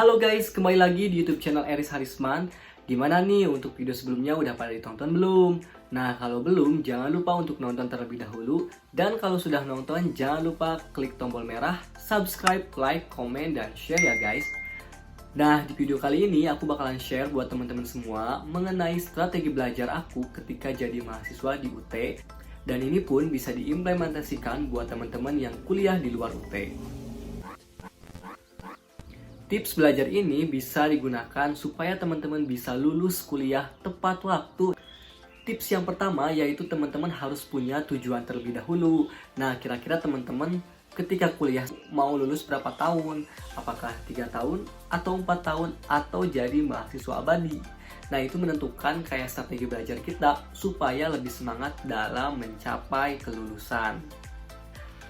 Halo guys, kembali lagi di YouTube channel Eris Harisman. Gimana nih untuk video sebelumnya udah pada ditonton belum? Nah, kalau belum jangan lupa untuk nonton terlebih dahulu. Dan kalau sudah nonton jangan lupa klik tombol merah, subscribe, like, komen, dan share ya guys. Nah, di video kali ini aku bakalan share buat teman-teman semua mengenai strategi belajar aku ketika jadi mahasiswa di UT. Dan ini pun bisa diimplementasikan buat teman-teman yang kuliah di luar UT. Tips belajar ini bisa digunakan supaya teman-teman bisa lulus kuliah tepat waktu. Tips yang pertama yaitu teman-teman harus punya tujuan terlebih dahulu. Nah, kira-kira teman-teman ketika kuliah mau lulus berapa tahun? Apakah 3 tahun atau 4 tahun atau jadi mahasiswa abadi? Nah, itu menentukan kayak strategi belajar kita supaya lebih semangat dalam mencapai kelulusan.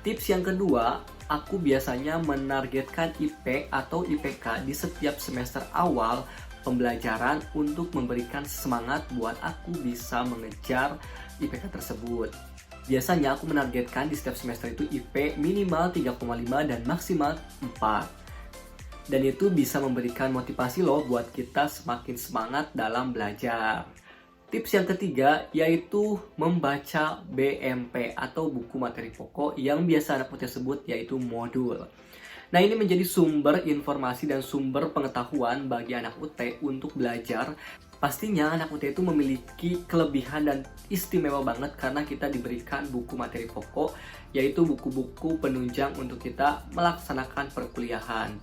Tips yang kedua, aku biasanya menargetkan IP atau IPK di setiap semester awal pembelajaran untuk memberikan semangat buat aku bisa mengejar IPK tersebut. Biasanya aku menargetkan di setiap semester itu IP minimal 3,5 dan maksimal 4. Dan itu bisa memberikan motivasi loh buat kita semakin semangat dalam belajar. Tips yang ketiga yaitu membaca BMP atau buku materi pokok yang biasa anak UT sebut yaitu modul. Nah, ini menjadi sumber informasi dan sumber pengetahuan bagi anak UT untuk belajar. Pastinya anak UT itu memiliki kelebihan dan istimewa banget karena kita diberikan buku materi pokok yaitu buku-buku penunjang untuk kita melaksanakan perkuliahan.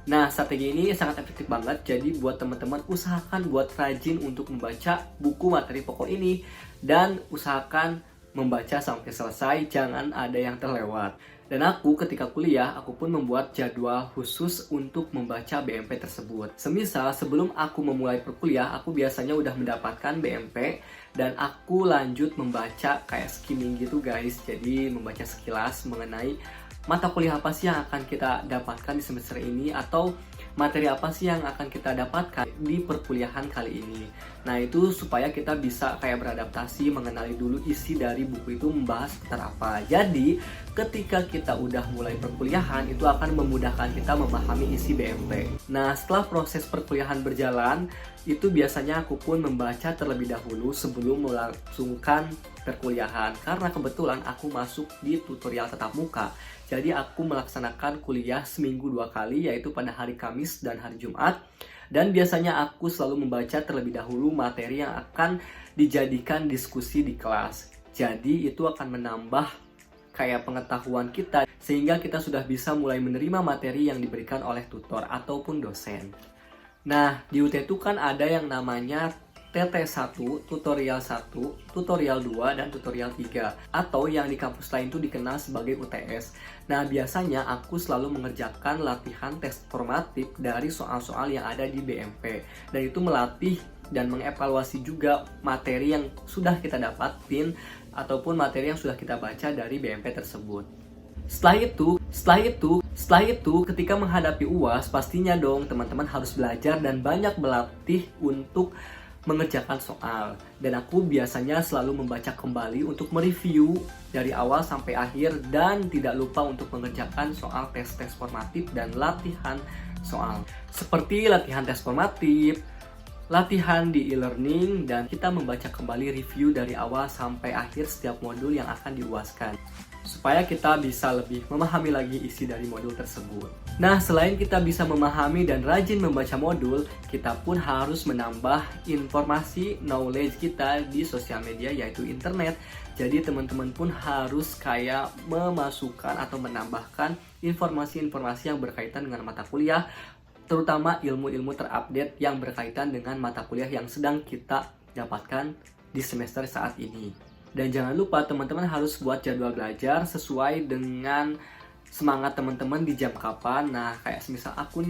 Nah, strategi ini sangat efektif banget, jadi buat teman-teman usahakan buat rajin untuk membaca buku materi pokok ini dan usahakan membaca sampai selesai, jangan ada yang terlewat. Dan aku ketika kuliah, aku pun membuat jadwal khusus untuk membaca BMP tersebut. Semisal sebelum aku memulai perkuliah, aku biasanya udah mendapatkan BMP dan aku lanjut membaca kayak skimming gitu guys. Jadi membaca sekilas mengenai mata kuliah apa sih yang akan kita dapatkan di semester ini atau materi apa sih yang akan kita dapatkan di perkuliahan kali ini. Nah, itu supaya kita bisa kayak beradaptasi, mengenali dulu isi dari buku itu membahas seputar apa. Jadi, ketika kita udah mulai perkuliahan, itu akan memudahkan kita memahami isi BMP. Nah, setelah proses perkuliahan berjalan, itu biasanya aku pun membaca terlebih dahulu sebelum melangsungkan perkuliahan. Karena kebetulan aku masuk di tutorial tatap muka. Jadi aku melaksanakan kuliah seminggu 2 kali, yaitu pada hari Kamis dan hari Jumat. Dan biasanya aku selalu membaca terlebih dahulu materi yang akan dijadikan diskusi di kelas. Jadi itu akan menambah kayak pengetahuan kita, sehingga kita sudah bisa mulai menerima materi yang diberikan oleh tutor ataupun dosen. Nah, di UT itu kan ada yang namanya TT1, tutorial 1, tutorial 2, dan tutorial 3 atau yang di kampus lain itu dikenal sebagai UTS. Nah, biasanya aku selalu mengerjakan latihan tes formatif dari soal-soal yang ada di BMP. Dan itu melatih dan mengevaluasi juga materi yang sudah kita dapatin ataupun materi yang sudah kita baca dari BMP tersebut. Setelah itu, ketika menghadapi UAS, pastinya dong teman-teman harus belajar dan banyak berlatih untuk mengerjakan soal. Dan aku biasanya selalu membaca kembali untuk mereview dari awal sampai akhir dan tidak lupa untuk mengerjakan soal tes-tes formatif dan latihan soal. Seperti latihan tes formatif, latihan di e-learning, dan kita membaca kembali review dari awal sampai akhir setiap modul yang akan diuaskan, supaya kita bisa lebih memahami lagi isi dari modul tersebut. Nah, selain kita bisa memahami dan rajin membaca modul, kita pun harus menambah informasi knowledge kita di sosial media yaitu internet. Jadi teman-teman pun harus kayak memasukkan atau menambahkan informasi-informasi yang berkaitan dengan mata kuliah, terutama ilmu-ilmu terupdate yang berkaitan dengan mata kuliah yang sedang kita dapatkan di semester saat ini. Dan jangan lupa teman-teman harus buat jadwal belajar sesuai dengan semangat teman-teman di jam kapan. Nah, kayak semisal aku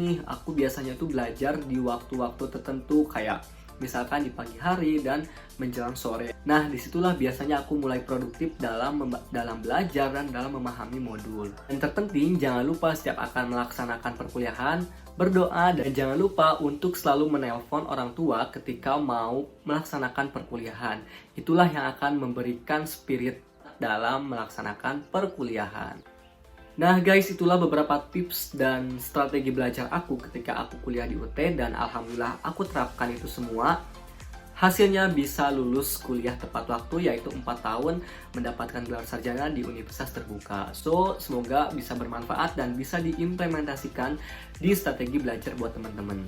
biasanya tuh belajar di waktu-waktu tertentu kayak misalkan di pagi hari dan menjelang sore. Nah, disitulah biasanya aku mulai produktif dalam belajar dan dalam memahami modul. Dan terpenting, jangan lupa setiap akan melaksanakan perkuliahan, berdoa, dan jangan lupa untuk selalu menelpon orang tua ketika mau melaksanakan perkuliahan. Itulah yang akan memberikan spirit dalam melaksanakan perkuliahan. Nah guys, itulah beberapa tips dan strategi belajar aku ketika aku kuliah di UT, dan alhamdulillah aku terapkan itu semua. Hasilnya bisa lulus kuliah tepat waktu, yaitu 4 tahun mendapatkan gelar sarjana di universitas terbuka. So, semoga bisa bermanfaat dan bisa diimplementasikan di strategi belajar buat teman-teman.